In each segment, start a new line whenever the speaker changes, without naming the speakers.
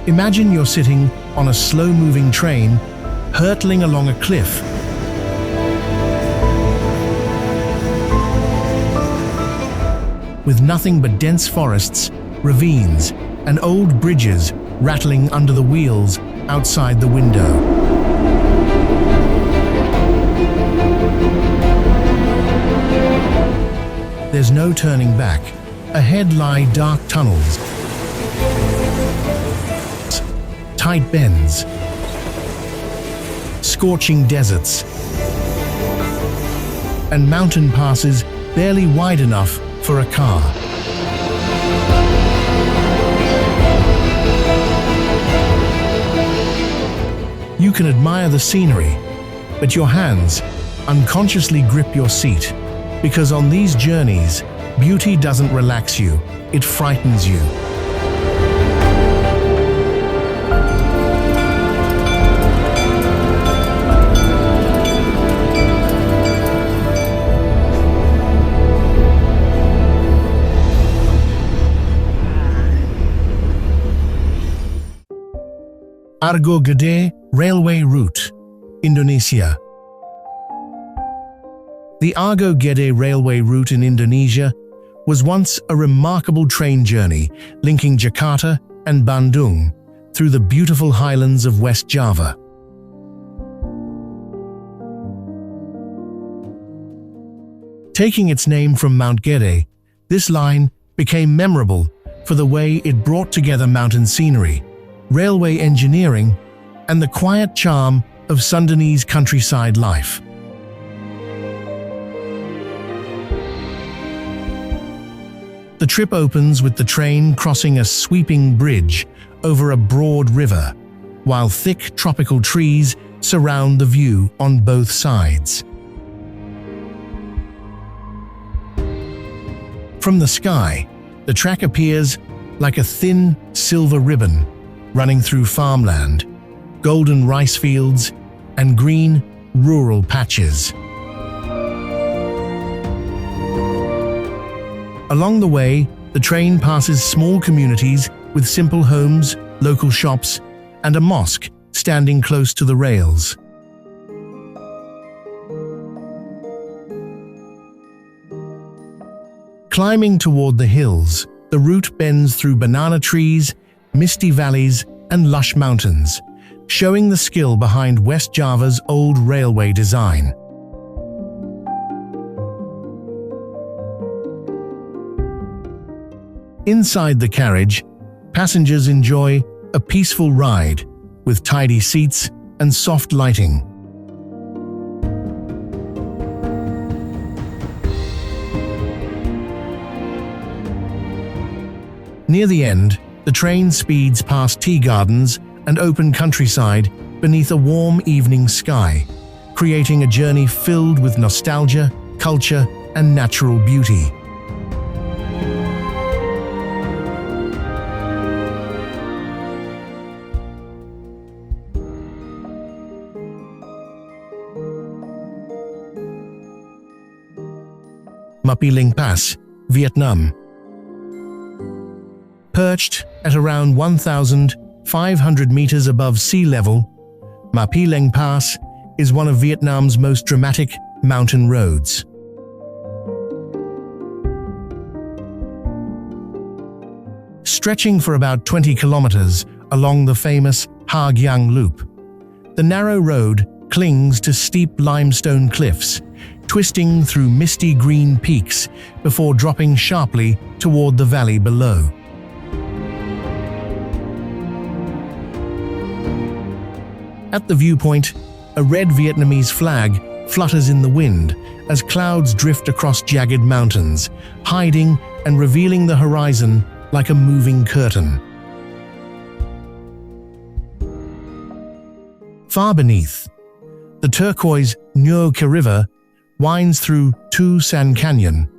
Imagine you're sitting on a slow-moving train, hurtling along a cliff. With nothing but dense forests, ravines, and old bridges rattling under the wheels outside the window. There's no turning back. Ahead lie dark tunnels, tight bends, scorching deserts, and mountain passes barely wide enough for a car. You can admire the scenery, but your hands unconsciously grip your seat, because on these journeys, beauty doesn't relax you, it frightens you. Argo Gede Railway Route, Indonesia. The Argo Gede Railway Route in Indonesia was once a remarkable train journey linking Jakarta and Bandung through the beautiful highlands of West Java. Taking its name from Mount Gede, this line became memorable for the way it brought together mountain scenery, railway engineering, and the quiet charm of Sundanese countryside life. The trip opens with the train crossing a sweeping bridge over a broad river, while thick tropical trees surround the view on both sides. From the sky, the track appears like a thin silver ribbon running through farmland, golden rice fields, and green rural patches. Along the way, the train passes small communities with simple homes, local shops, and a mosque standing close to the rails. Climbing toward the hills, the route bends through banana trees, misty valleys, and lush mountains, showing the skill behind West Java's old railway design. Inside the carriage, passengers enjoy a peaceful ride with tidy seats and soft lighting. Near the end, the train speeds past tea gardens and open countryside beneath a warm evening sky, creating a journey filled with nostalgia, culture, and natural beauty. Mapiling Pass, Vietnam. Perched at around 1,500 meters above sea level, Mapiling Pass is one of Vietnam's most dramatic mountain roads. Stretching for about 20 kilometers along the famous Ha Giang Loop, the narrow road clings to steep limestone cliffs, twisting through misty green peaks before dropping sharply toward the valley below. At the viewpoint, a red Vietnamese flag flutters in the wind as clouds drift across jagged mountains, hiding and revealing the horizon like a moving curtain. Far beneath, the turquoise Nho Ka River winds through Tu San Canyon,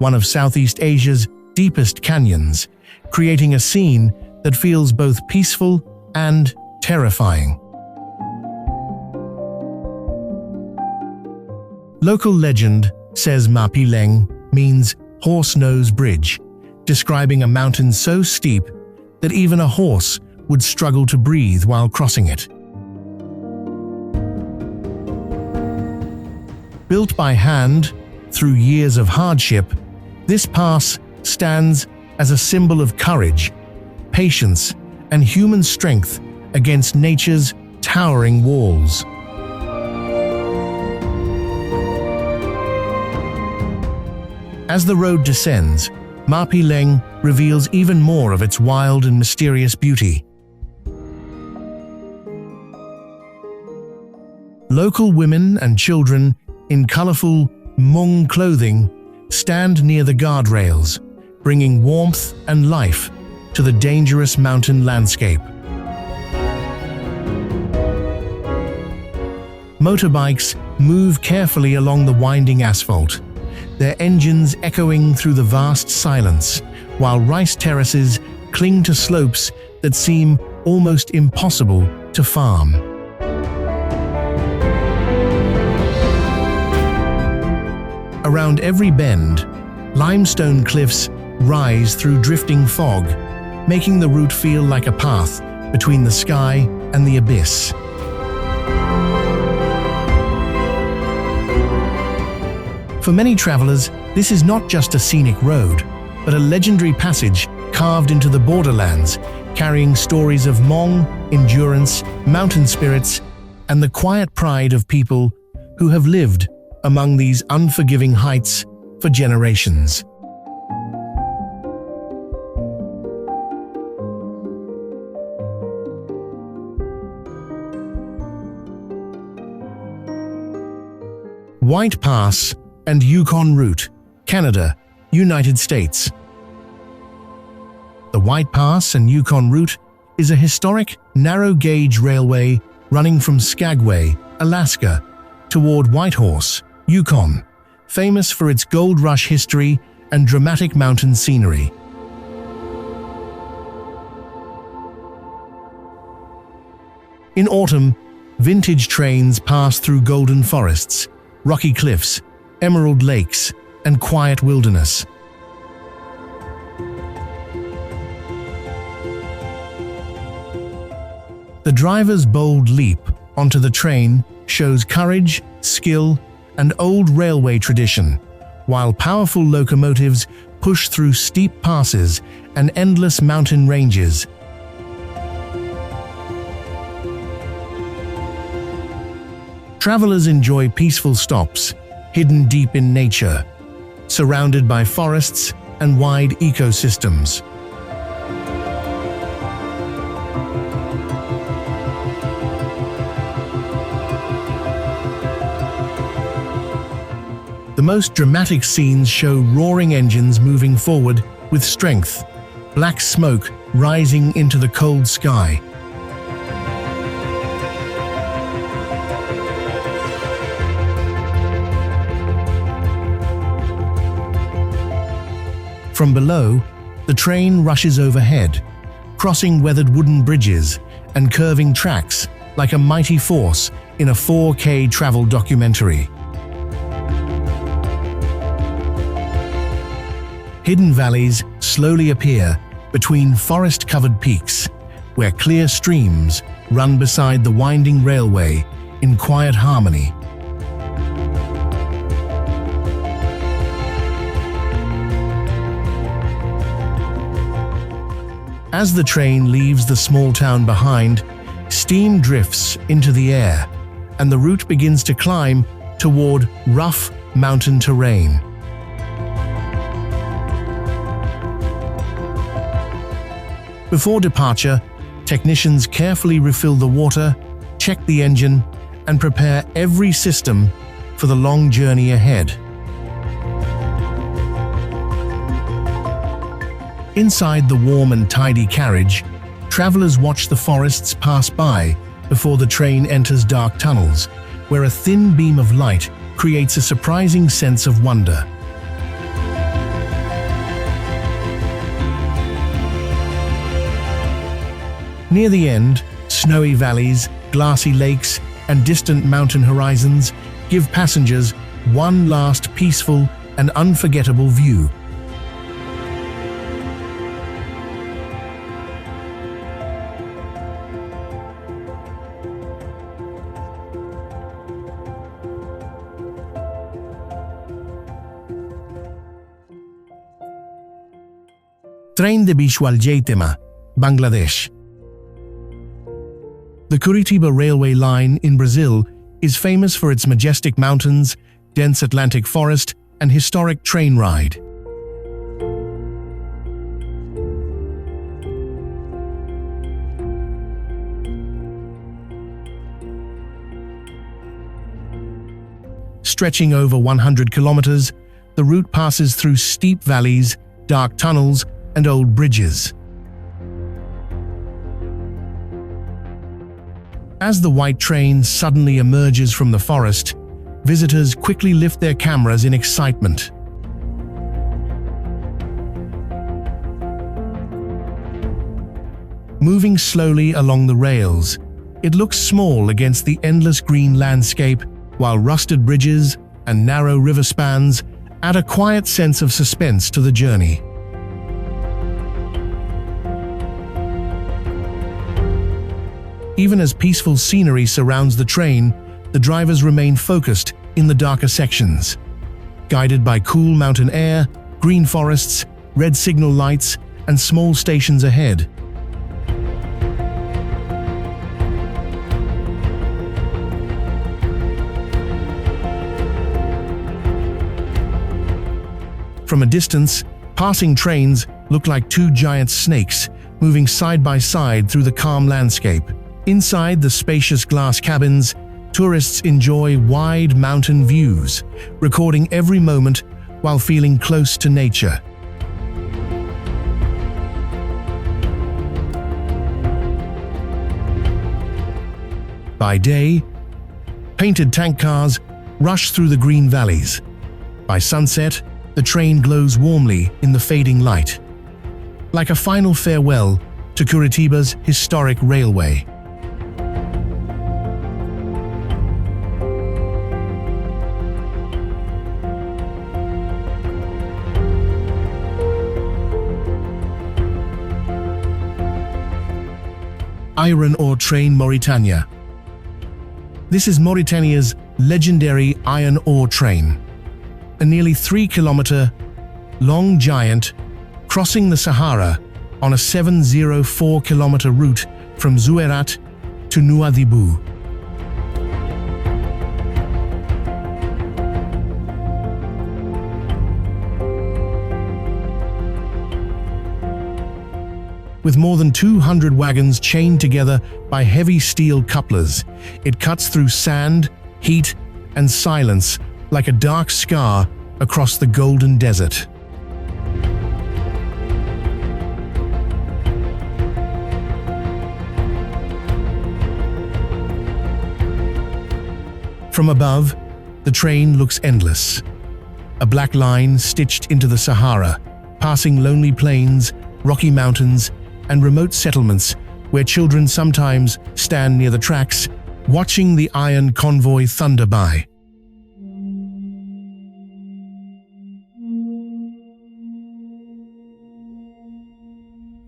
one of Southeast Asia's deepest canyons, creating a scene that feels both peaceful and terrifying. Local legend says Mapiling means horse-nose bridge, describing a mountain so steep that even a horse would struggle to breathe while crossing it. Built by hand, through years of hardship, this pass stands as a symbol of courage, patience, and human strength against nature's towering walls. As the road descends, Mapi reveals even more of its wild and mysterious beauty. Local women and children in colorful Hmong clothing stand near the guardrails, bringing warmth and life to the dangerous mountain landscape. Motorbikes move carefully along the winding asphalt, their engines echoing through the vast silence, while rice terraces cling to slopes that seem almost impossible to farm. Around every bend, limestone cliffs rise through drifting fog, making the route feel like a path between the sky and the abyss. For many travelers, this is not just a scenic road, but a legendary passage carved into the borderlands, carrying stories of Hmong, endurance, mountain spirits, and the quiet pride of people who have lived among these unforgiving heights for generations. White Pass and Yukon Route, Canada, United States. The White Pass and Yukon Route is a historic, narrow-gauge railway running from Skagway, Alaska, toward Whitehorse, Yukon, famous for its gold rush history and dramatic mountain scenery. In autumn, vintage trains pass through golden forests, rocky cliffs, emerald lakes, and quiet wilderness. The driver's bold leap onto the train shows courage, skill, and old railway tradition, while powerful locomotives push through steep passes and endless mountain ranges. Travelers enjoy peaceful stops, hidden deep in nature, surrounded by forests and wide ecosystems. The most dramatic scenes show roaring engines moving forward with strength, black smoke rising into the cold sky. From below, the train rushes overhead, crossing weathered wooden bridges and curving tracks like a mighty force in a 4K travel documentary. Hidden valleys slowly appear between forest-covered peaks, where clear streams run beside the winding railway in quiet harmony. As the train leaves the small town behind, steam drifts into the air, and the route begins to climb toward rough mountain terrain. Before departure, technicians carefully refill the water, check the engine, and prepare every system for the long journey ahead. Inside the warm and tidy carriage, travelers watch the forests pass by before the train enters dark tunnels, where a thin beam of light creates a surprising sense of wonder. Near the end, snowy valleys, glassy lakes, and distant mountain horizons give passengers one last peaceful and unforgettable view. Tren de Bishwaljaitema, Bangladesh. The Curitiba railway line in Brazil is famous for its majestic mountains, dense Atlantic forest, and historic train ride. Stretching over 100 kilometers, the route passes through steep valleys, dark tunnels, and old bridges. As the white train suddenly emerges from the forest, visitors quickly lift their cameras in excitement. Moving slowly along the rails, it looks small against the endless green landscape, while rusted bridges and narrow river spans add a quiet sense of suspense to the journey. Even as peaceful scenery surrounds the train, the drivers remain focused in the darker sections. Guided by cool mountain air, green forests, red signal lights, and small stations ahead. From a distance, passing trains look like two giant snakes moving side by side through the calm landscape. Inside the spacious glass cabins, tourists enjoy wide mountain views, recording every moment while feeling close to nature. By day, painted tank cars rush through the green valleys. By sunset, the train glows warmly in the fading light, like a final farewell to Curitiba's historic railway. Iron ore train Mauritania. This is Mauritania's legendary iron ore train, a nearly 3-kilometer long giant crossing the Sahara on a 704-kilometer route from Zouérat to Nouadhibou. With more than 200 wagons chained together by heavy steel couplers, it cuts through sand, heat, and silence like a dark scar across the golden desert. From above, the train looks endless. A black line stitched into the Sahara, passing lonely plains, rocky mountains, and remote settlements where children sometimes stand near the tracks, watching the iron convoy thunder by.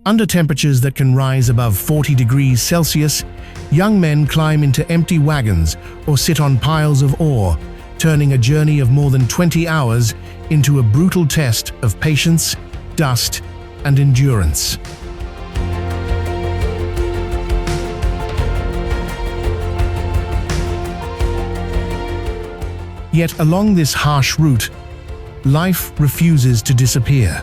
Under temperatures that can rise above 40 degrees Celsius, young men climb into empty wagons or sit on piles of ore, turning a journey of more than 20 hours into a brutal test of patience, dust, and endurance. Yet along this harsh route, life refuses to disappear.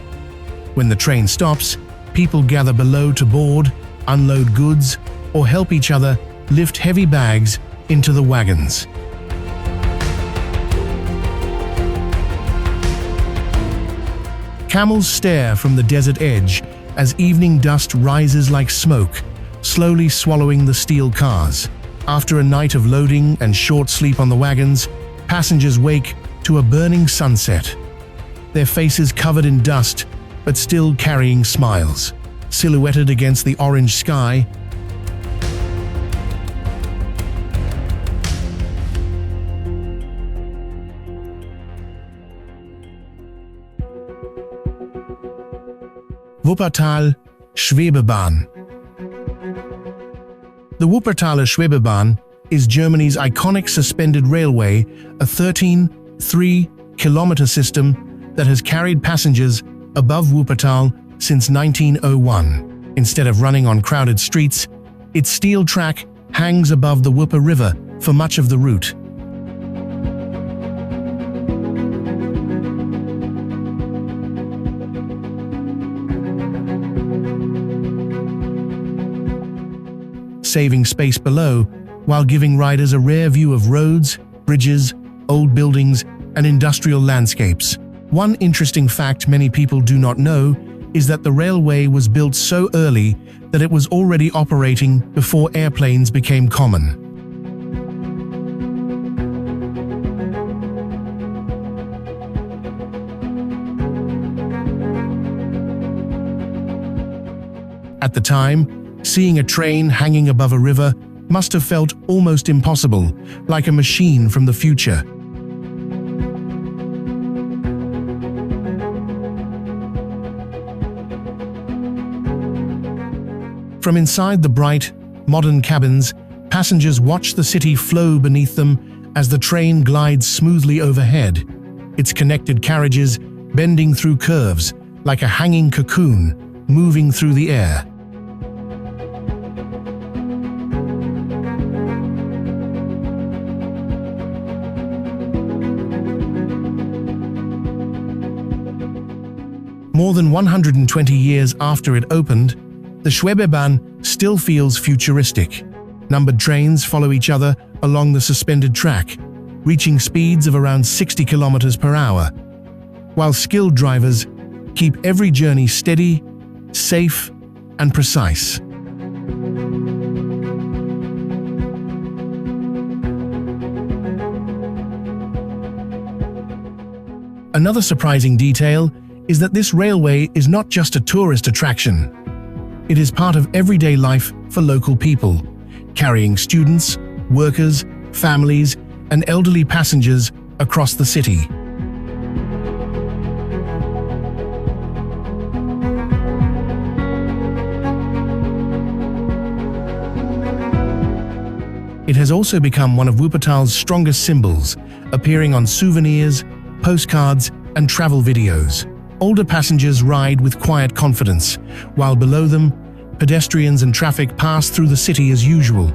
When the train stops, people gather below to board, unload goods, or help each other lift heavy bags into the wagons. Camels stare from the desert edge as evening dust rises like smoke, slowly swallowing the steel cars. After a night of loading and short sleep on the wagons, passengers wake to a burning sunset. Their faces covered in dust, but still carrying smiles. Silhouetted against the orange sky, Wuppertal Schwebebahn. The Wuppertaler Schwebebahn is Germany's iconic suspended railway, a 13.3-kilometer system that has carried passengers above Wuppertal since 1901. Instead of running on crowded streets, its steel track hangs above the Wupper River for much of the route. Saving space below while giving riders a rare view of roads, bridges, old buildings, and industrial landscapes. One interesting fact many people do not know is that the railway was built so early that it was already operating before airplanes became common. At the time, seeing a train hanging above a river must have felt almost impossible, like a machine from the future. From inside the bright, modern cabins, passengers watch the city flow beneath them as the train glides smoothly overhead, its connected carriages bending through curves like a hanging cocoon moving through the air. More than 120 years after it opened, the Schwebebahn still feels futuristic. Numbered trains follow each other along the suspended track, reaching speeds of around 60 kilometers per hour, while skilled drivers keep every journey steady, safe, and precise. Another surprising detail is that this railway is not just a tourist attraction. It is part of everyday life for local people, carrying students, workers, families, and elderly passengers across the city. It has also become one of Wuppertal's strongest symbols, appearing on souvenirs, postcards, and travel videos. Older passengers ride with quiet confidence, while below them, pedestrians and traffic pass through the city as usual.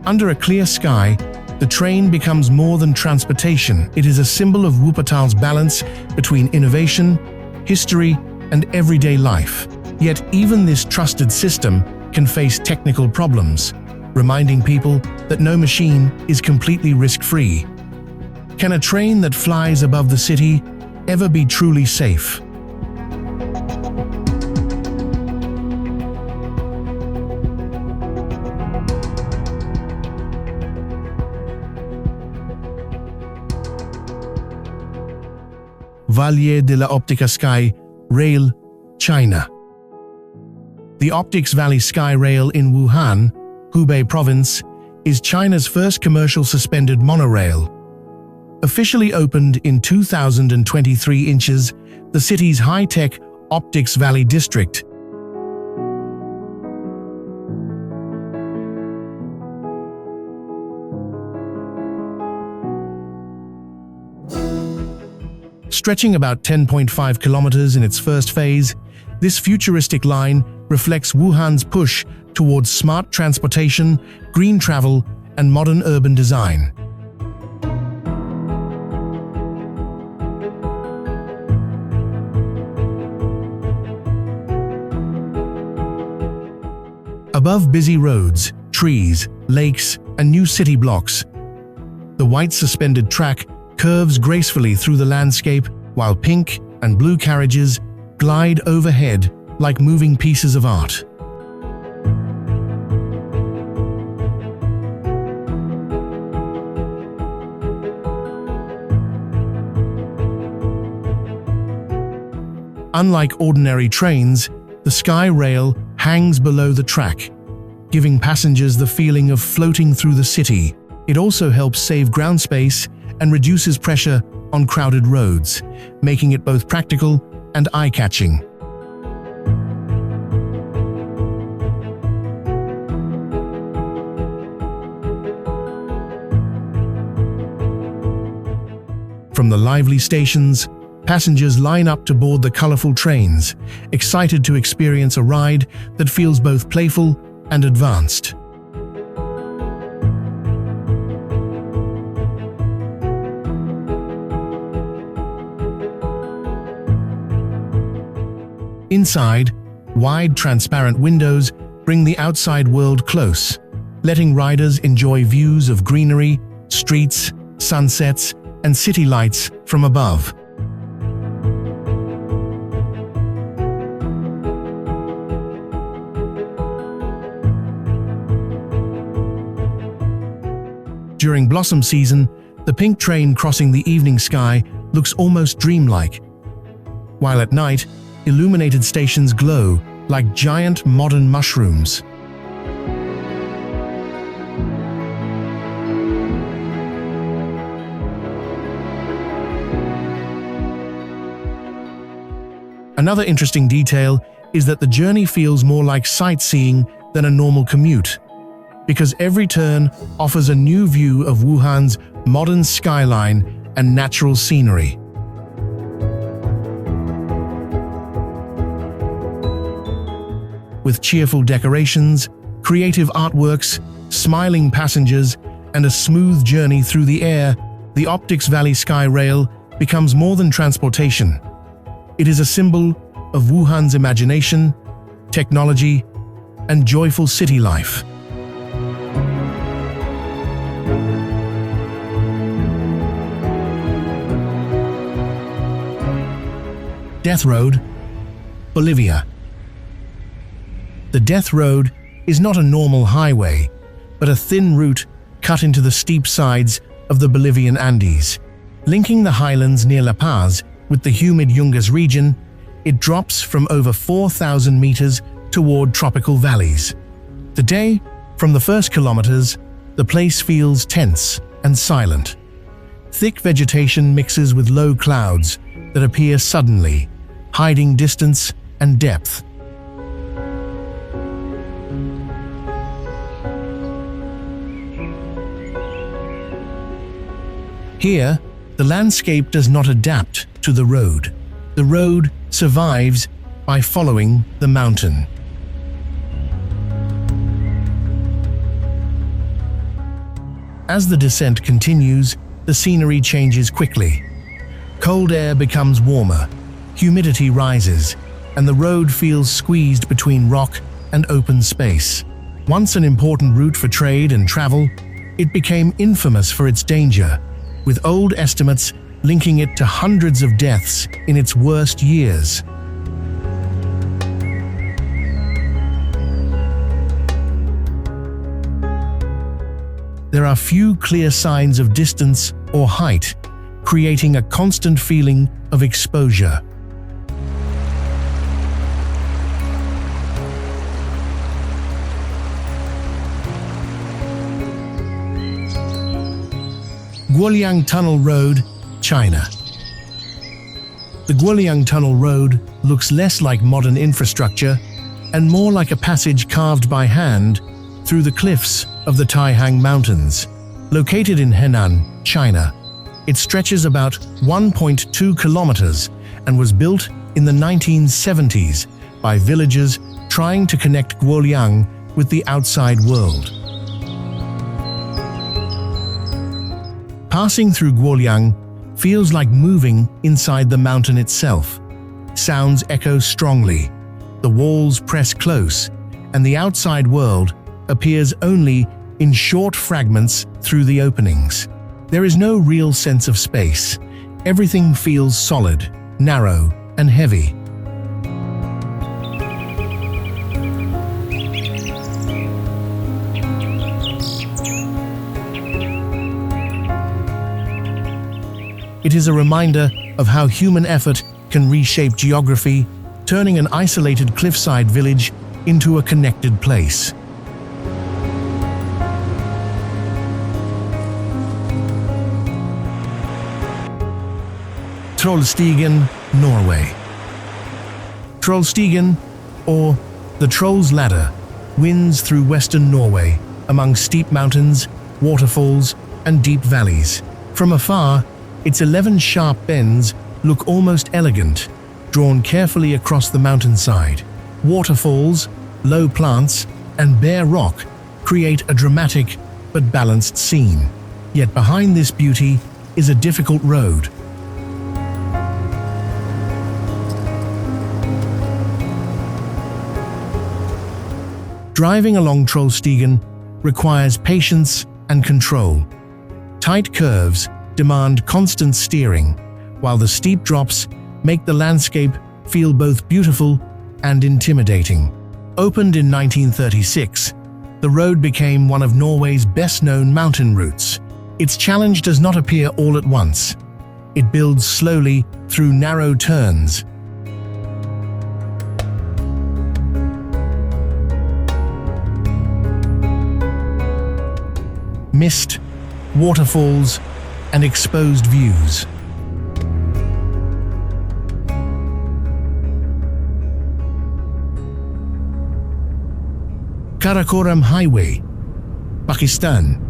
Under a clear sky, the train becomes more than transportation. It is a symbol of Wuppertal's balance between innovation, history, and everyday life. Yet even this trusted system can face technical problems, reminding people that no machine is completely risk-free. Can a train that flies above the city ever be truly safe? Valle de la Optica Sky Rail, China. The Optics Valley Sky Rail in Wuhan, Hubei Province, is China's first commercial suspended monorail. Officially opened in 2023 inches, the city's high-tech Optics Valley district. Stretching about 10.5 kilometers in its first phase, this futuristic line reflects Wuhan's push towards smart transportation, green travel, and modern urban design. Above busy roads, trees, lakes, and new city blocks, the white suspended track curves gracefully through the landscape, while pink and blue carriages glide overhead like moving pieces of art. Unlike ordinary trains, the Sky Rail hangs below the track, giving passengers the feeling of floating through the city. It also helps save ground space and reduces pressure on crowded roads, making it both practical and eye-catching. the lively stations, passengers line up to board the colorful trains, excited to experience a ride that feels both playful and advanced. Inside, wide, transparent windows bring the outside world close, letting riders enjoy views of greenery, streets, sunsets, and city lights from above. During blossom season, the pink train crossing the evening sky looks almost dreamlike, while at night, illuminated stations glow like giant modern mushrooms. Another interesting detail is that the journey feels more like sightseeing than a normal commute, because every turn offers a new view of Wuhan's modern skyline and natural scenery. With cheerful decorations, creative artworks, smiling passengers, and a smooth journey through the air, the Optics Valley Sky Rail becomes more than transportation. It is a symbol of Wuhan's imagination, technology, and joyful city life. Death Road, Bolivia. The Death Road is not a normal highway, but a thin route cut into the steep sides of the Bolivian Andes. Linking the highlands near La Paz with the humid Yungas region, it drops from over 4,000 meters toward tropical valleys. Today, from the first kilometers, the place feels tense and silent. Thick vegetation mixes with low clouds that appear suddenly, hiding distance and depth. Here, the landscape does not adapt to the road. The road survives by following the mountain. As the descent continues, the scenery changes quickly. Cold air becomes warmer, humidity rises, and the road feels squeezed between rock and open space. Once an important route for trade and travel, it became infamous for its danger, with old estimates linking it to hundreds of deaths in its worst years. There are few clear signs of distance or height, creating a constant feeling of exposure. Guoliang Tunnel Road, China. The Guoliang Tunnel Road looks less like modern infrastructure and more like a passage carved by hand through the cliffs of the Taihang Mountains. Located in Henan, China, it stretches about 1.2 kilometers and was built in the 1970s by villagers trying to connect Guoliang with the outside world. Passing through Guoliang feels like moving inside the mountain itself. Sounds echo strongly, the walls press close, and the outside world appears only in short fragments through the openings. There is no real sense of space. Everything feels solid, narrow, and heavy. It is a reminder of how human effort can reshape geography, turning an isolated cliffside village into a connected place. Trollstigen, Norway. Trollstigen, or the Troll's Ladder, winds through western Norway among steep mountains, waterfalls, and deep valleys. From afar, Its 11 sharp bends look almost elegant, drawn carefully across the mountainside. Waterfalls, low plants, and bare rock create a dramatic but balanced scene. Yet behind this beauty is a difficult road. Driving along Trollstigen requires patience and control. Tight curves demand constant steering, while the steep drops make the landscape feel both beautiful and intimidating. Opened in 1936, the road became one of Norway's best-known mountain routes. Its challenge does not appear all at once. It builds slowly through narrow turns. Mist, waterfalls, and exposed views. Karakoram Highway, Pakistan.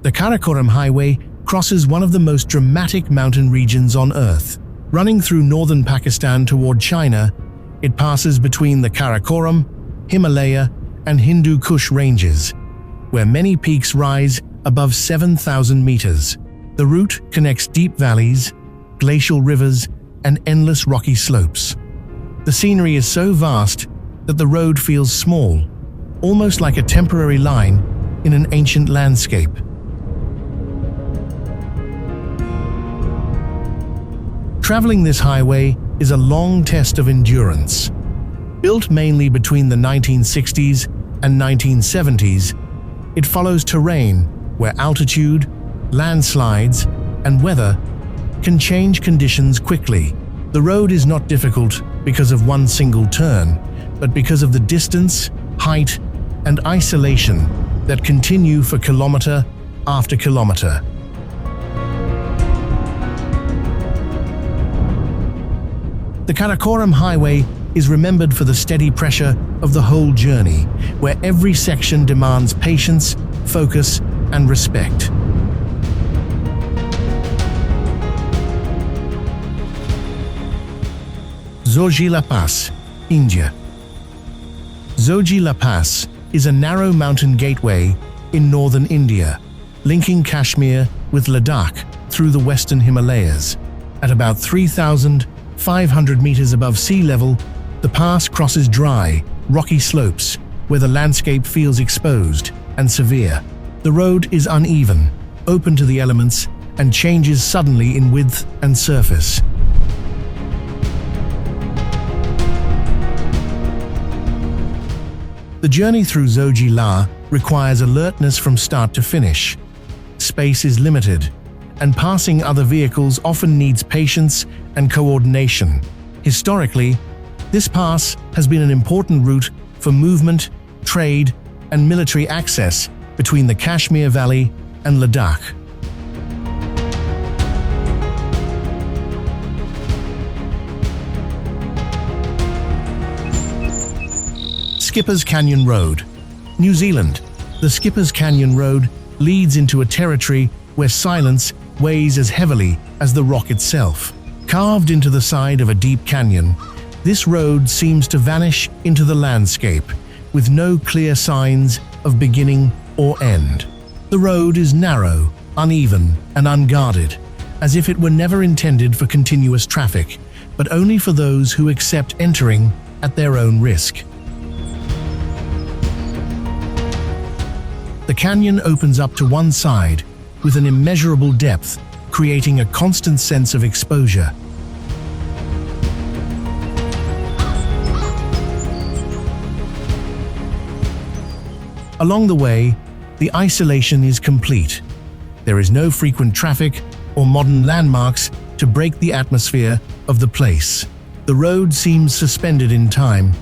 The Karakoram Highway crosses one of the most dramatic mountain regions on Earth. Running through northern Pakistan toward China, it passes between the Karakoram, Himalaya, and Hindu Kush ranges, where many peaks rise above 7,000 meters. The route connects deep valleys, glacial rivers, and endless rocky slopes. The scenery is so vast that the road feels small, almost like a temporary line in an ancient landscape. Traveling this highway is a long test of endurance. Built mainly between the 1960s and 1970s, it follows terrain where altitude, landslides, and weather can change conditions quickly. The road is not difficult because of one single turn, but because of the distance, height, and isolation that continue for kilometer after kilometer. The Karakoram Highway is remembered for the steady pressure of the whole journey, where every section demands patience, focus, and respect. Zojila Pass, India. Zojila Pass is a narrow mountain gateway in northern India, linking Kashmir with Ladakh through the western Himalayas. At about 3,500 meters above sea level, the pass crosses dry, rocky slopes where the landscape feels exposed and severe. The road is uneven, open to the elements, and changes suddenly in width and surface. The journey through Zojila requires alertness from start to finish. Space is limited, and passing other vehicles often needs patience and coordination. Historically, this pass has been an important route for movement, trade, and military access between the Kashmir Valley and Ladakh. Skipper's Canyon Road, New Zealand. The Skipper's Canyon Road leads into a territory where silence weighs as heavily as the rock itself. Carved into the side of a deep canyon, this road seems to vanish into the landscape, with no clear signs of beginning or end. The road is narrow, uneven, and unguarded, as if it were never intended for continuous traffic, but only for those who accept entering at their own risk. The canyon opens up to one side with an immeasurable depth, creating a constant sense of exposure. Along the way, the isolation is complete. There is no frequent traffic or modern landmarks to break the atmosphere of the place. The road seems suspended in time,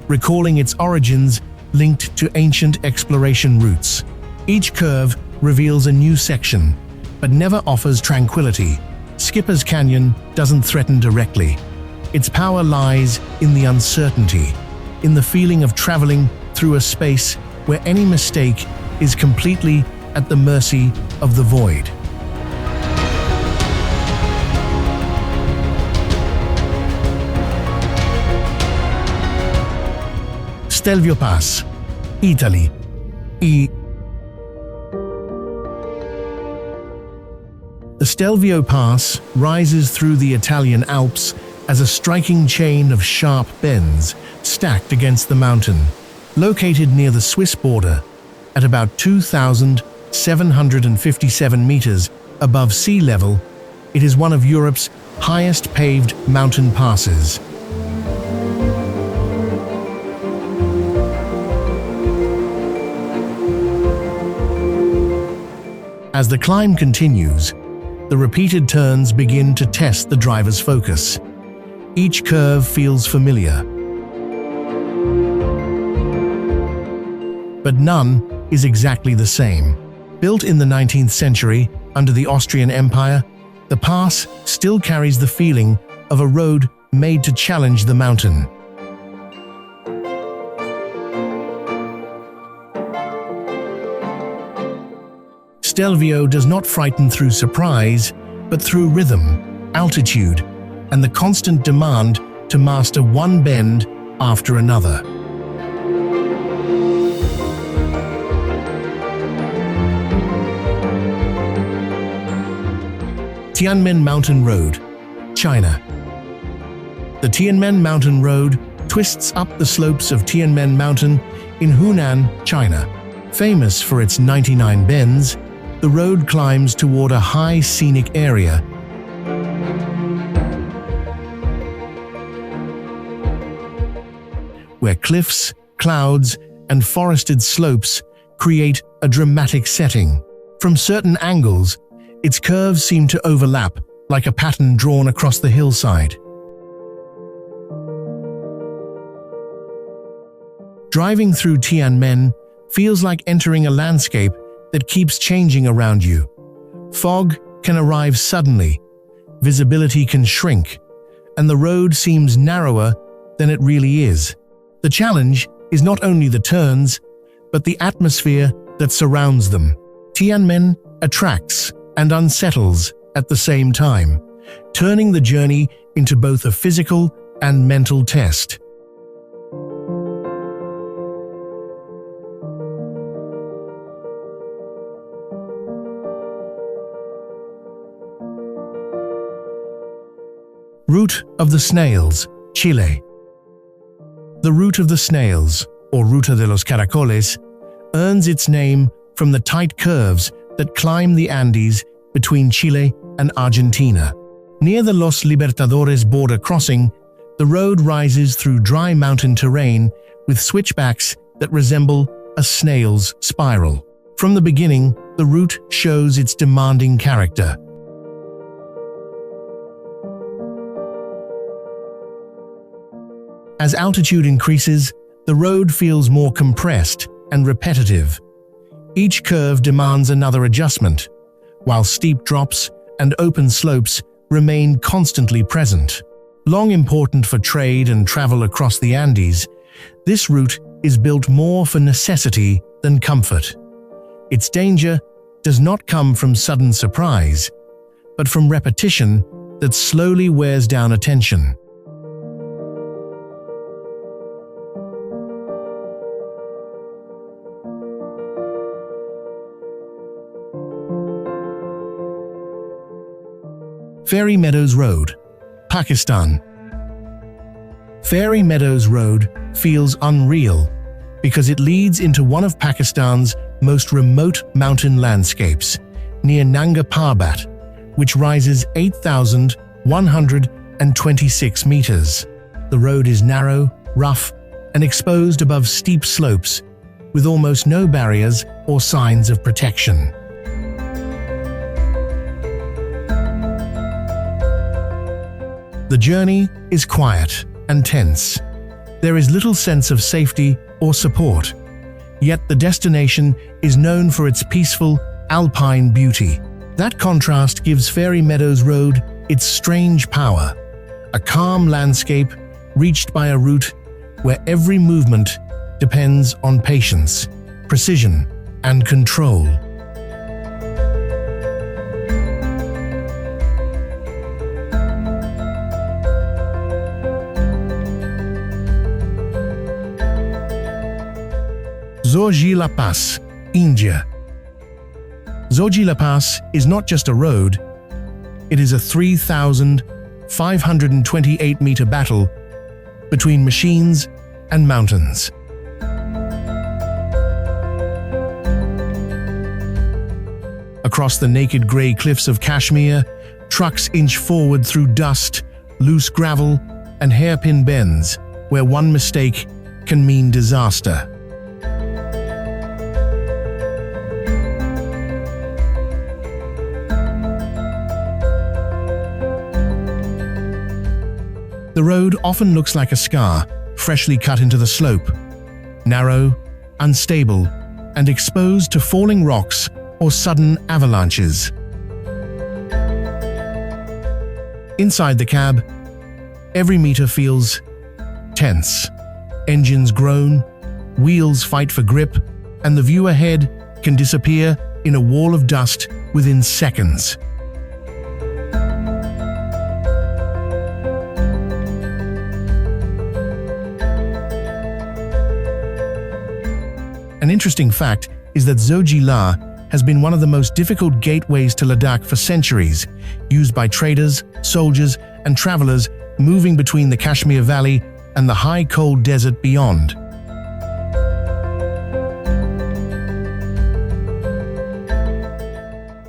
recalling its origins linked to ancient exploration routes. Each curve reveals a new section, but never offers tranquility. Skipper's Canyon doesn't threaten directly. Its power lies in the uncertainty, in the feeling of traveling through a space where any mistake is completely at the mercy of the void. Stelvio Pass, Italy. The Stelvio Pass rises through the Italian Alps as a striking chain of sharp bends stacked against the mountain. Located near the Swiss border, at about 2,757 meters above sea level, it is one of Europe's highest paved mountain passes. As the climb continues, the repeated turns begin to test the driver's focus. Each curve feels familiar, but none is exactly the same. Built in the 19th century under the Austrian Empire, the pass still carries the feeling of a road made to challenge the mountain. Stelvio does not frighten through surprise, but through rhythm, altitude, and the constant demand to master one bend after another. Tianmen Mountain Road, China. The Tianmen Mountain Road twists up the slopes of Tianmen Mountain in Hunan, China. Famous for its 99 bends, the road climbs toward a high scenic area where cliffs, clouds, and forested slopes create a dramatic setting. From certain angles, its curves seem to overlap like a pattern drawn across the hillside. Driving through Tianmen feels like entering a landscape that keeps changing around you. Fog can arrive suddenly, visibility can shrink, and the road seems narrower than it really is. The challenge is not only the turns, but the atmosphere that surrounds them. Tianmen attracts and unsettles at the same time, turning the journey into both a physical and mental test. Route of the Snails, Chile. The Route of the Snails, or Ruta de los Caracoles, earns its name from the tight curves that climb the Andes between Chile and Argentina. Near the Los Libertadores border crossing, the road rises through dry mountain terrain with switchbacks that resemble a snail's spiral. From the beginning, the route shows its demanding character. As altitude increases, the road feels more compressed and repetitive. Each curve demands another adjustment, while steep drops and open slopes remain constantly present. Long important for trade and travel across the Andes, this route is built more for necessity than comfort. Its danger does not come from sudden surprise, but from repetition that slowly wears down attention. Fairy Meadows Road, Pakistan. Fairy Meadows Road feels unreal because it leads into one of Pakistan's most remote mountain landscapes, near Nanga Parbat, which rises 8,126 meters. The road is narrow, rough, and exposed above steep slopes, with almost no barriers or signs of protection. The journey is quiet and tense. There is little sense of safety or support, yet the destination is known for its peaceful, alpine beauty. That contrast gives Fairy Meadows Road its strange power, a calm landscape reached by a route where every movement depends on patience, precision, and control. Gorges La Paz, India. Gorges La Paz is not just a road, it is a 3,528-meter battle between machines and mountains. Across the naked grey cliffs of Kashmir, trucks inch forward through dust, loose gravel, and hairpin bends, where one mistake can mean disaster. The road often looks like a scar, freshly cut into the slope, narrow, unstable, and exposed to falling rocks or sudden avalanches. Inside the cab, every meter feels tense. Engines groan, wheels fight for grip, and the view ahead can disappear in a wall of dust within seconds. An interesting fact is that Gorges La has been one of the most difficult gateways to Ladakh for centuries, used by traders, soldiers, and travelers moving between the Kashmir Valley and the high cold desert beyond.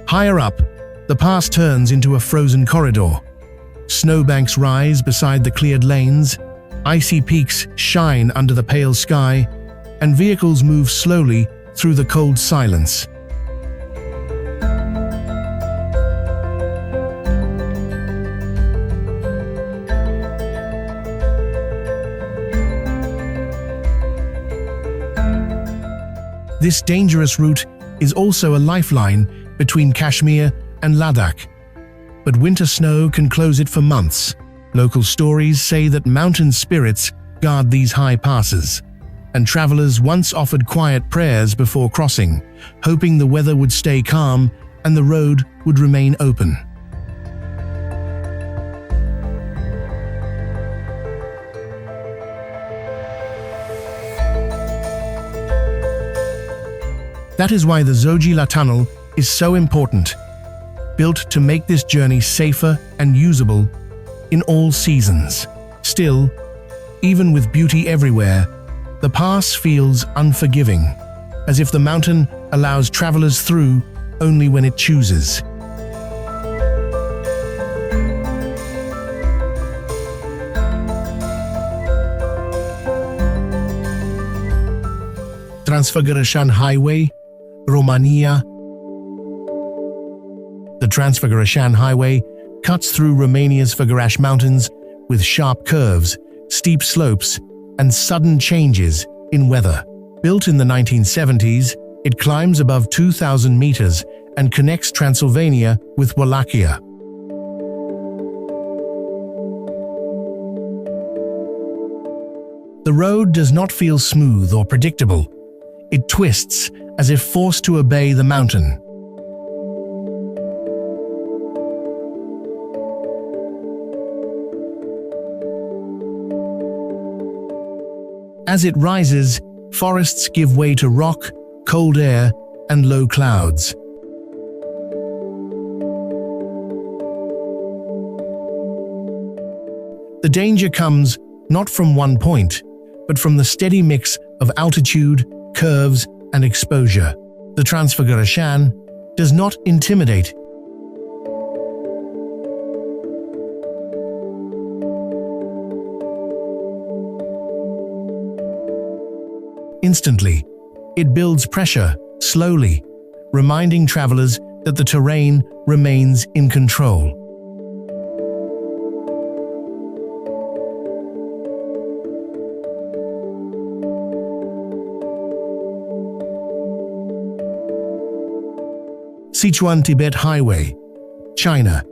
Higher up, the pass turns into a frozen corridor. Snowbanks rise beside the cleared lanes, icy peaks shine under the pale sky, and vehicles move slowly through the cold silence. This dangerous route is also a lifeline between Kashmir and Ladakh, but winter snow can close it for months. Local stories say that mountain spirits guard these high passes, and travelers once offered quiet prayers before crossing, hoping the weather would stay calm and the road would remain open. That is why the Gorges La Tunnel is so important, built to make this journey safer and usable in all seasons. Still, even with beauty everywhere, the pass feels unforgiving, as if the mountain allows travelers through only when it chooses. Transfiguration Highway, Romania. The Transfiguration Highway cuts through Romania's Făgăraș Mountains with sharp curves, steep slopes, and sudden changes in weather. Built in the 1970s, it climbs above 2,000 meters and connects Transylvania with Wallachia. The road does not feel smooth or predictable. It twists as if forced to obey the mountain. As it rises, forests give way to rock, cold air, and low clouds. The danger comes not from one point, but from the steady mix of altitude, curves, and exposure. The Transfiguration does not intimidate. Instantly, it builds pressure, slowly, reminding travelers that the terrain remains in control. Sichuan-Tibet Highway, China.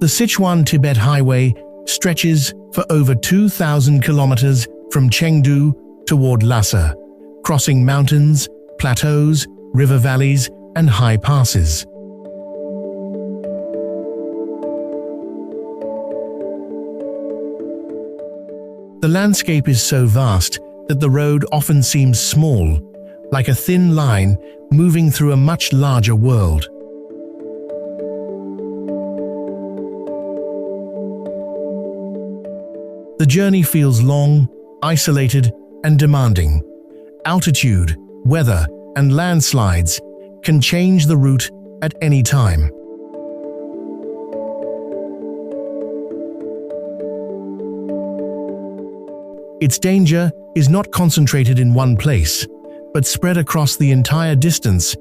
The Sichuan-Tibet Highway stretches for over 2,000 kilometers from Chengdu toward Lhasa, crossing mountains, plateaus, river valleys, and high passes. The landscape is so vast that the road often seems small, like a thin line moving through a much larger world. The journey feels long, isolated, and demanding. Altitude, weather, and landslides can change the route at any time. Its danger is not concentrated in one place, but spread across the entire distance.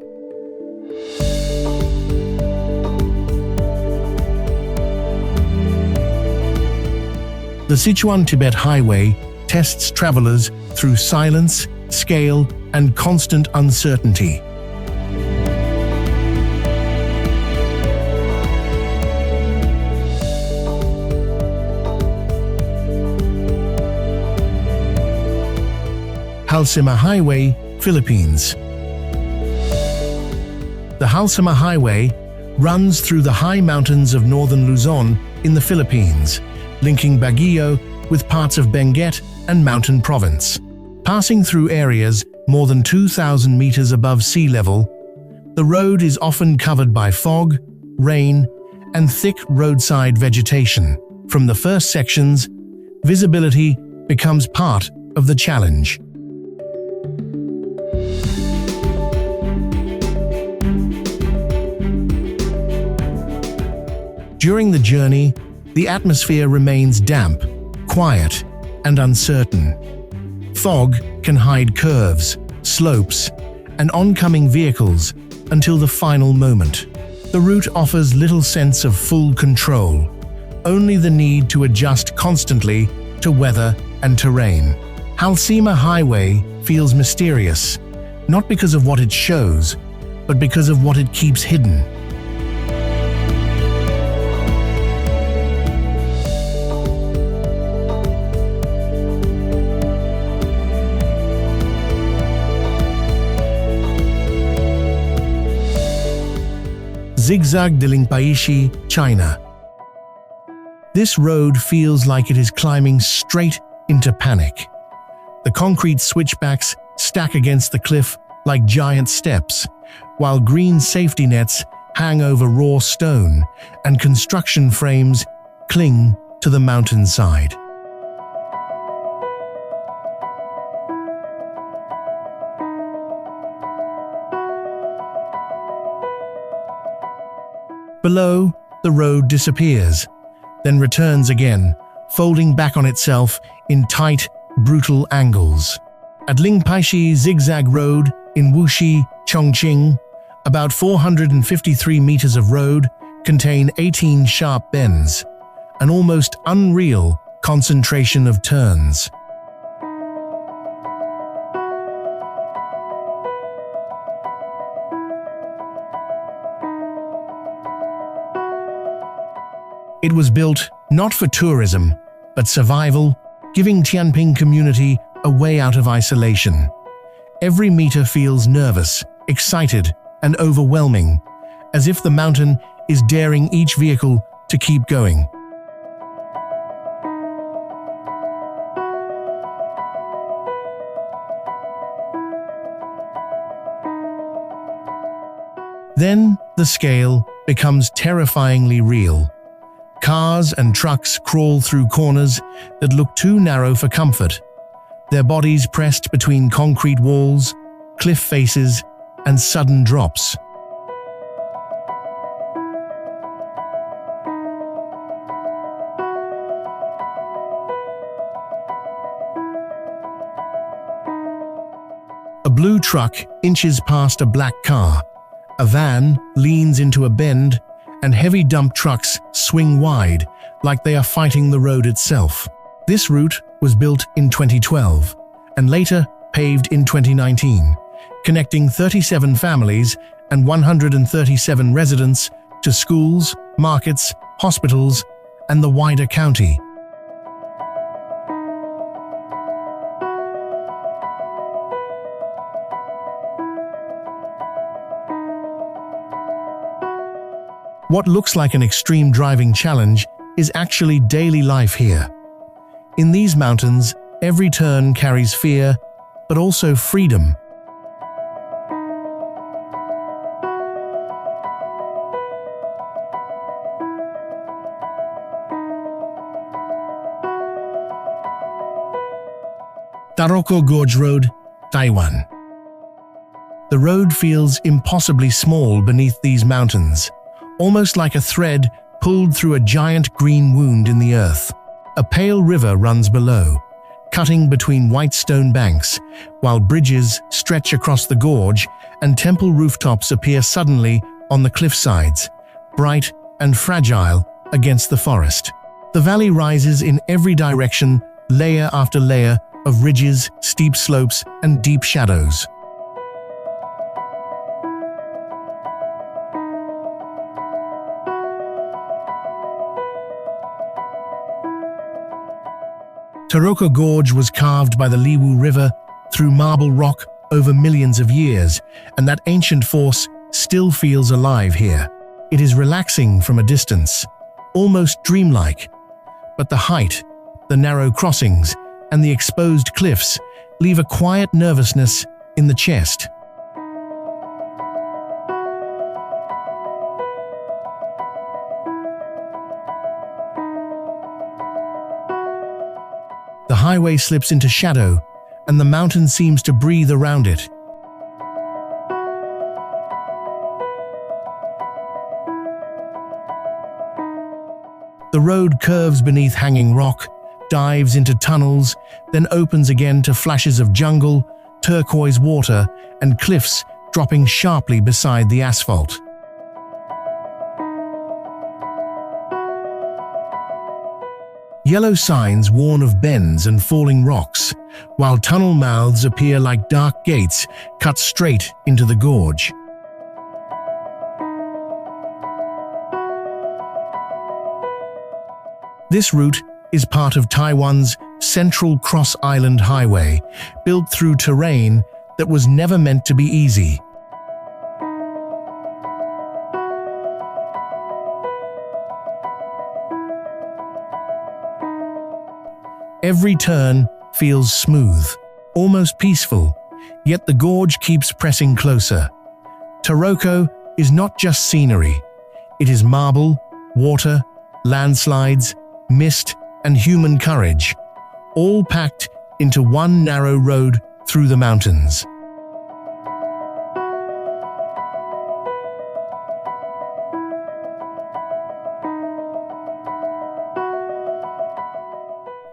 The Sichuan-Tibet Highway tests travelers through silence, scale, and constant uncertainty. Halsema Highway, Philippines. The Halsema Highway runs through the high mountains of northern Luzon in the Philippines, linking Baguio with parts of Benguet and Mountain Province. Passing through areas more than 2,000 meters above sea level, the road is often covered by fog, rain, and thick roadside vegetation. From the first sections, visibility becomes part of the challenge. During the journey, the atmosphere remains damp, quiet, and uncertain. Fog can hide curves, slopes, and oncoming vehicles until the final moment. The route offers little sense of full control, only the need to adjust constantly to weather and terrain. Halsema Highway feels mysterious, not because of what it shows, but because of what it keeps hidden. Zigzag de Lingpaishi, China. This road feels like it is climbing straight into panic. The concrete switchbacks stack against the cliff like giant steps, while green safety nets hang over raw stone and construction frames cling to the mountainside. Below, the road disappears, then returns again, folding back on itself in tight, brutal angles. At Lingpaishi Zigzag Road in Wuxi, Chongqing, about 453 meters of road contain 18 sharp bends, an almost unreal concentration of turns. It was built not for tourism, but survival, giving Tianping community a way out of isolation. Every meter feels nervous, excited, and overwhelming, as if the mountain is daring each vehicle to keep going. Then the scale becomes terrifyingly real. Cars and trucks crawl through corners that look too narrow for comfort, their bodies pressed between concrete walls, cliff faces, and sudden drops. A blue truck inches past a black car, a van leans into a bend, and heavy dump trucks swing wide, like they are fighting the road itself. This route was built in 2012, and later paved in 2019, connecting 37 families and 137 residents to schools, markets, hospitals, and the wider county. What looks like an extreme driving challenge is actually daily life here. In these mountains, every turn carries fear, but also freedom. Taroko Gorge Road, Taiwan. The road feels impossibly small beneath these mountains, almost like a thread pulled through a giant green wound in the earth. A pale river runs below, cutting between white stone banks, while bridges stretch across the gorge and temple rooftops appear suddenly on the cliffsides, bright and fragile against the forest. The valley rises in every direction, layer after layer of ridges, steep slopes, and deep shadows. Taroko Gorge was carved by the Liwu River through marble rock over millions of years, and that ancient force still feels alive here. It is relaxing from a distance, almost dreamlike, but the height, the narrow crossings, and the exposed cliffs leave a quiet nervousness in the chest. The highway slips into shadow, and the mountain seems to breathe around it. The road curves beneath hanging rock, dives into tunnels, then opens again to flashes of jungle, turquoise water, and cliffs dropping sharply beside the asphalt. Yellow signs warn of bends and falling rocks, while tunnel mouths appear like dark gates cut straight into the gorge. This route is part of Taiwan's Central Cross-Island Highway, built through terrain that was never meant to be easy. Every turn feels smooth, almost peaceful, yet the gorge keeps pressing closer. Taroko is not just scenery. It is marble, water, landslides, mist, and human courage, all packed into one narrow road through the mountains.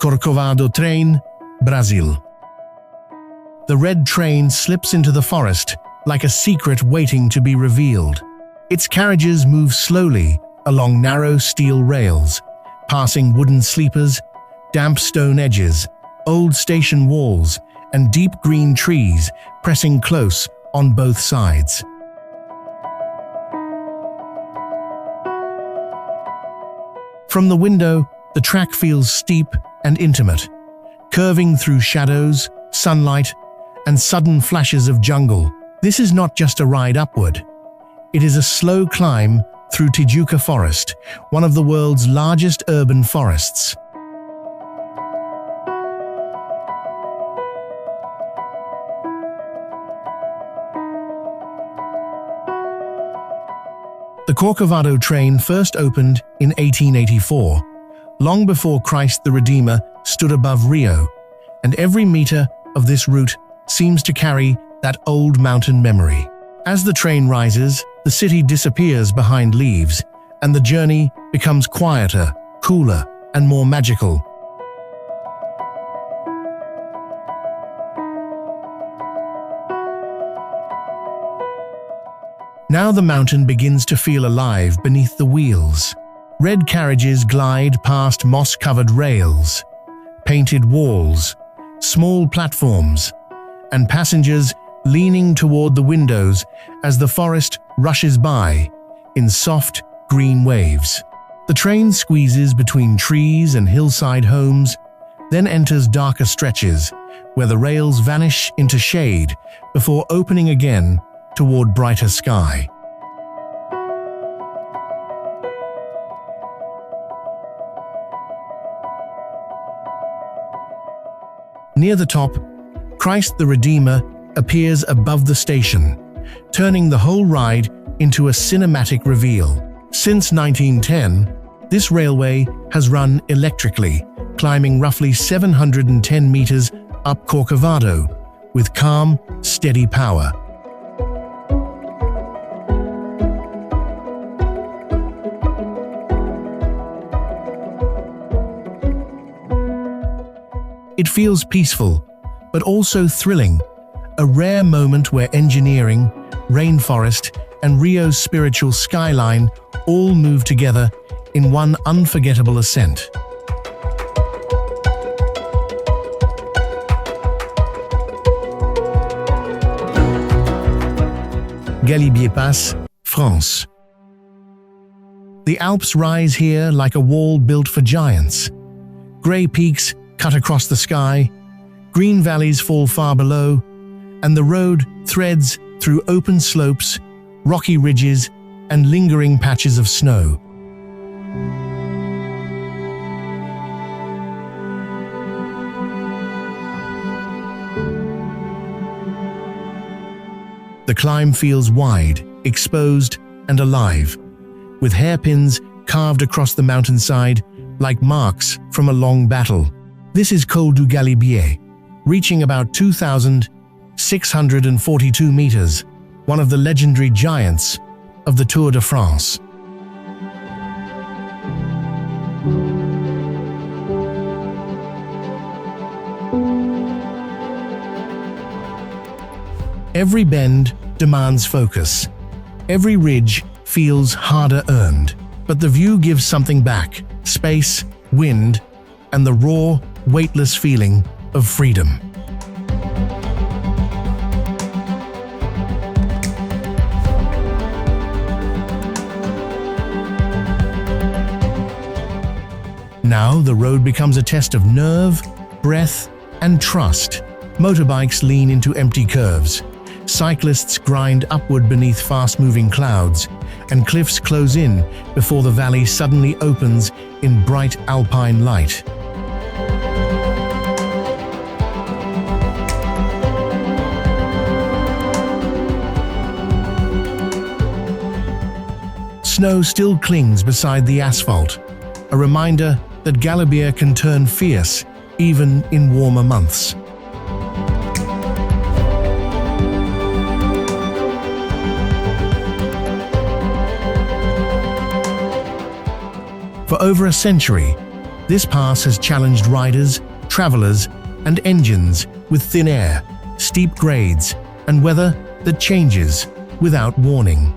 Corcovado Train, Brazil. The red train slips into the forest like a secret waiting to be revealed. Its carriages move slowly along narrow steel rails, passing wooden sleepers, damp stone edges, old station walls, and deep green trees pressing close on both sides. From the window, the track feels steep and intimate, curving through shadows, sunlight, and sudden flashes of jungle. This is not just a ride upward. It is a slow climb through Tijuca Forest, one of the world's largest urban forests. The Corcovado train first opened in 1884, long before Christ the Redeemer stood above Rio, and every meter of this route seems to carry that old mountain memory. As the train rises, the city disappears behind leaves, and the journey becomes quieter, cooler, and more magical. Now the mountain begins to feel alive beneath the wheels. Red carriages glide past moss-covered rails, painted walls, small platforms, and passengers leaning toward the windows as the forest rushes by in soft, green waves. The train squeezes between trees and hillside homes, then enters darker stretches where the rails vanish into shade before opening again toward brighter sky. Near the top, Christ the Redeemer appears above the station, turning the whole ride into a cinematic reveal. Since 1910, this railway has run electrically, climbing roughly 710 meters up Corcovado with calm, steady power. It feels peaceful, but also thrilling, a rare moment where engineering, rainforest, and Rio's spiritual skyline all move together in one unforgettable ascent. Galibier Pass, France. The Alps rise here like a wall built for giants. Grey peaks cut across the sky, green valleys fall far below, and the road threads through open slopes, rocky ridges, and lingering patches of snow. The climb feels wide, exposed, and alive, with hairpins carved across the mountainside like marks from a long battle. This is Col du Galibier, reaching about 2,642 meters, one of the legendary giants of the Tour de France. Every bend demands focus. Every ridge feels harder earned, but the view gives something back: space, wind, and the raw, weightless feeling of freedom. Now the road becomes a test of nerve, breath, and trust. Motorbikes lean into empty curves. Cyclists grind upward beneath fast-moving clouds, and cliffs close in before the valley suddenly opens in bright alpine light. Snow still clings beside the asphalt, a reminder that Galibier can turn fierce even in warmer months. For over a century, this pass has challenged riders, travelers, and engines with thin air, steep grades, and weather that changes without warning.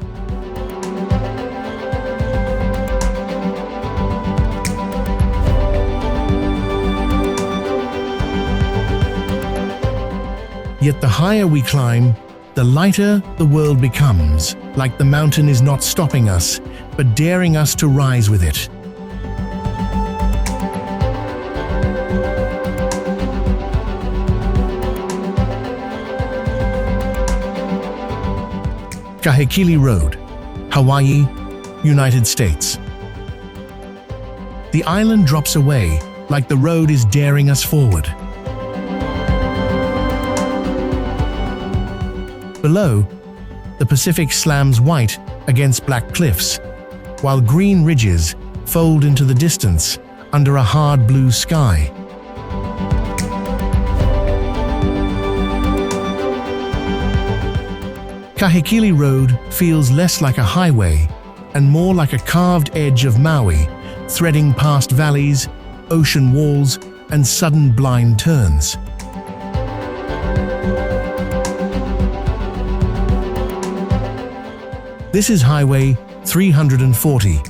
Yet the higher we climb, the lighter the world becomes, like the mountain is not stopping us, but daring us to rise with it. Kahekili Road, Hawaii, United States. The island drops away, like the road is daring us forward. Below, the Pacific slams white against black cliffs, while green ridges fold into the distance under a hard blue sky. Kahekili Road feels less like a highway and more like a carved edge of Maui, threading past valleys, ocean walls, and sudden blind turns. This is Highway 340,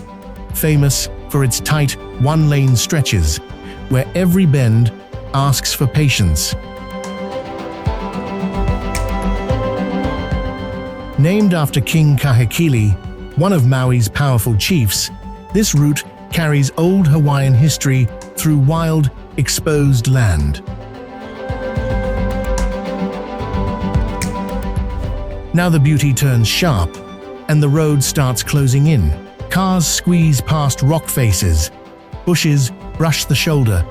famous for its tight one-lane stretches, where every bend asks for patience. Named after King Kahekili, one of Maui's powerful chiefs, this route carries old Hawaiian history through wild, exposed land. Now the beauty turns sharp, and the road starts closing in. Cars squeeze past rock faces, bushes brush the shoulder,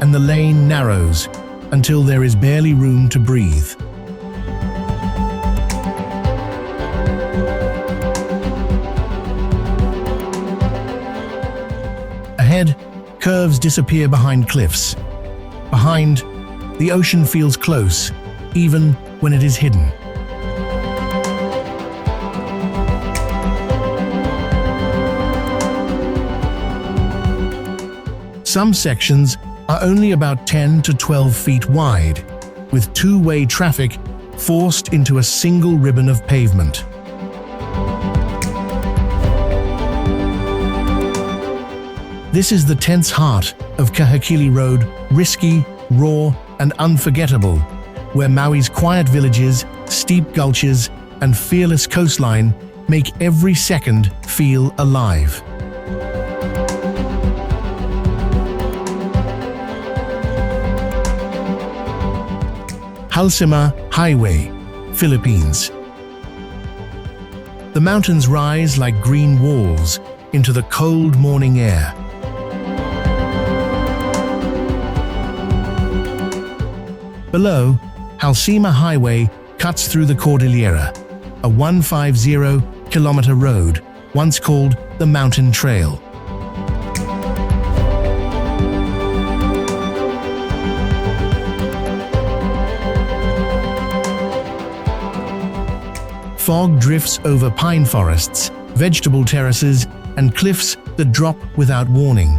and the lane narrows until there is barely room to breathe. Ahead, curves disappear behind cliffs. Behind, The ocean feels close, even when it is hidden. Some sections are only about 10 to 12 feet wide, with two-way traffic forced into a single ribbon of pavement. This is the tense heart of Kahekili Road, risky, raw, and unforgettable, where Maui's quiet villages, steep gulches, and fearless coastline make every second feel alive. Halsema Highway, Philippines. The mountains rise like green walls into the cold morning air. Below, Halsema Highway cuts through the Cordillera, a 150-kilometer road once called the Mountain Trail. Fog drifts over pine forests, vegetable terraces, and cliffs that drop without warning.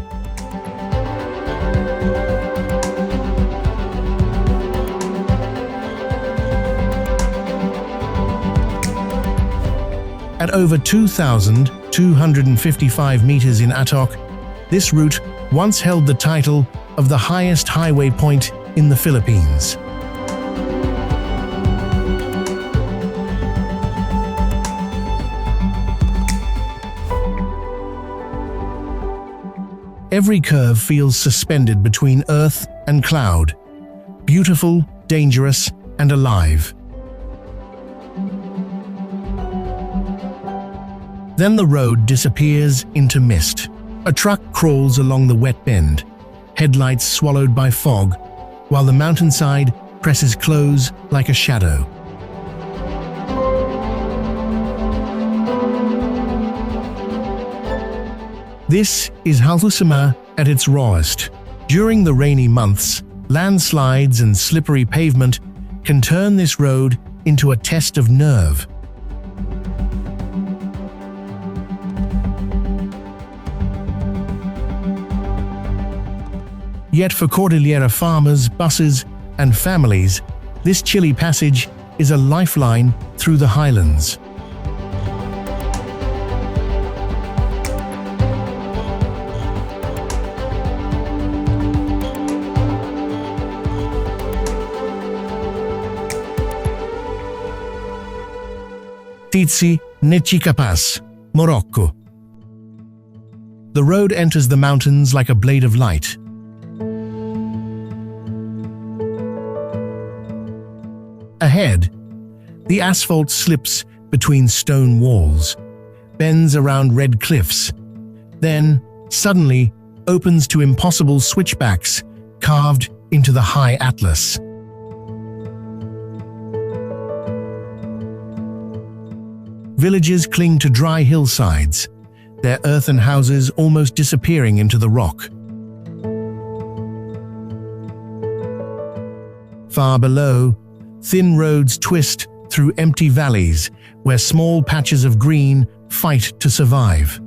At over 2,255 meters in Atok, this route once held the title of the highest highway point in the Philippines. Every curve feels suspended between earth and cloud, beautiful, dangerous, and alive. Then the road disappears into mist. A truck crawls along the wet bend, headlights swallowed by fog, while the mountainside presses close like a shadow. This is Halsema at its rawest. During the rainy months, landslides and slippery pavement can turn this road into a test of nerve. Yet for Cordillera farmers, buses, and families, this chilly passage is a lifeline through the highlands. Titsi Nechikapas, Morocco. The road enters the mountains like a blade of light. Ahead, the asphalt slips between stone walls, bends around red cliffs, then, suddenly, opens to impossible switchbacks carved into the high atlas. Villages cling to dry hillsides, their earthen houses almost disappearing into the rock. Far below, thin roads twist through empty valleys where small patches of green fight to survive.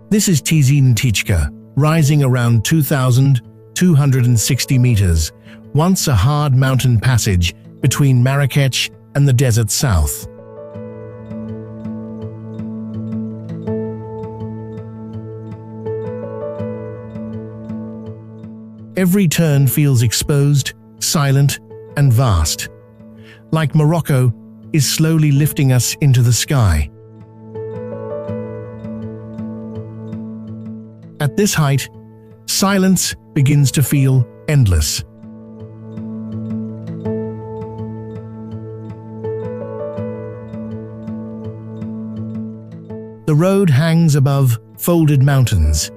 This is Tzintchka, rising around 2,260 meters, once a hard mountain passage between Marrakech and the desert south. Every turn feels exposed, silent, and vast, like Morocco is slowly lifting us into the sky. At this height, silence begins to feel endless. The road hangs above folded mountains,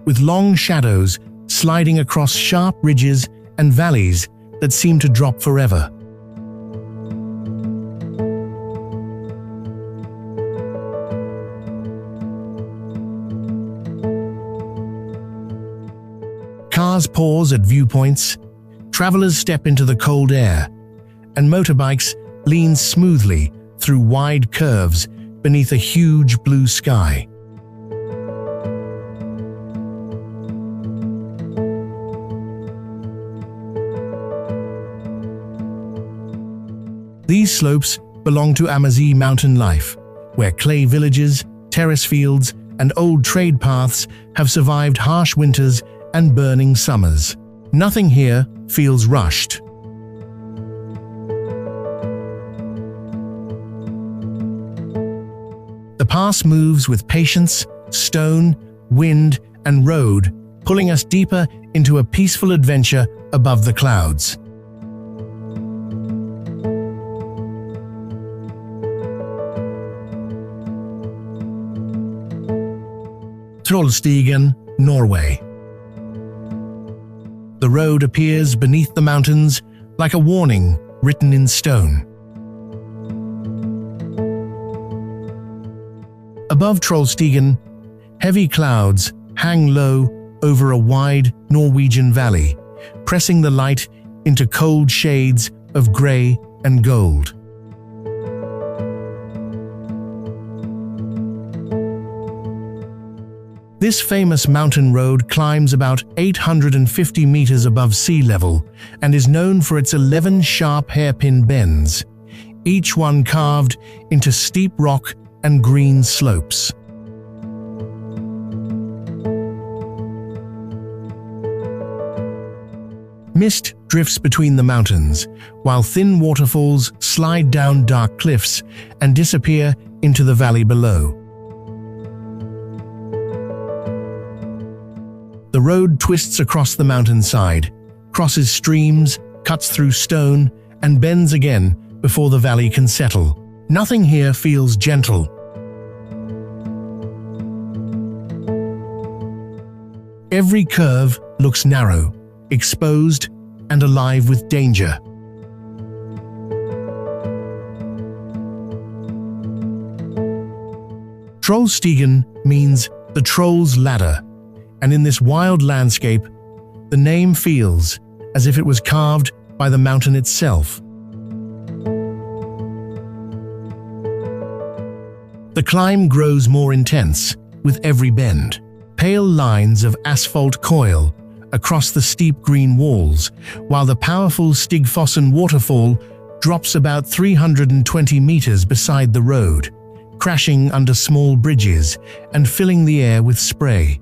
with long shadows sliding across sharp ridges and valleys that seem to drop forever. Cars pause at viewpoints, travelers step into the cold air, and motorbikes lean smoothly through wide curves beneath a huge blue sky. These slopes belong to Amazigh mountain life, where clay villages, terrace fields, and old trade paths have survived harsh winters and burning summers. Nothing here feels rushed. The pass moves with patience, stone, wind, and road, pulling us deeper into a peaceful adventure above the clouds. Trollstigen, Norway. The road appears beneath the mountains like a warning written in stone. Above Trollstigen, heavy clouds hang low over a wide Norwegian valley, pressing the light into cold shades of grey and gold. This famous mountain road climbs about 850 meters above sea level and is known for its 11 sharp hairpin bends, each one carved into steep rock and green slopes. Mist drifts between the mountains, while thin waterfalls slide down dark cliffs and disappear into the valley below. The road twists across the mountainside, crosses streams, cuts through stone, and bends again before the valley can settle. Nothing here feels gentle. Every curve looks narrow, exposed, and alive with danger. Trollstigen means the troll's ladder, and in this wild landscape, the name feels as if it was carved by the mountain itself. The climb grows more intense with every bend. Pale lines of asphalt coil across the steep green walls, while the powerful Stigfossen waterfall drops about 320 meters beside the road, crashing under small bridges and filling the air with spray.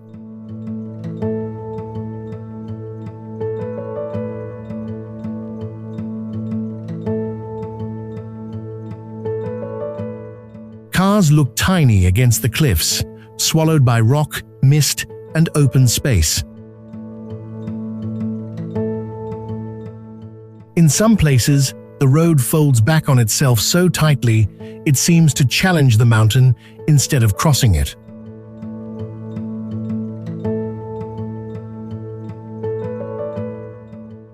Cars look tiny against the cliffs, swallowed by rock, mist, and open space. In some places, the road folds back on itself so tightly it seems to challenge the mountain instead of crossing it.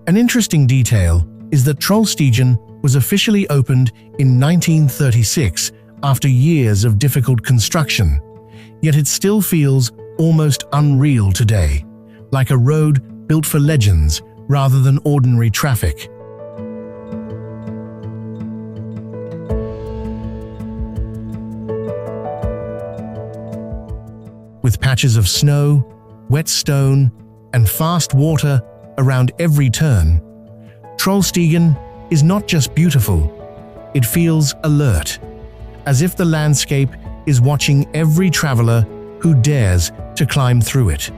An interesting detail is that Trollstigen was officially opened in 1936 after years of difficult construction, yet it still feels almost unreal today, like a road built for legends rather than ordinary traffic. With patches of snow, wet stone, and fast water around every turn, Trollstigen is not just beautiful, it feels alert, as if the landscape is watching every traveler who dares to climb through it.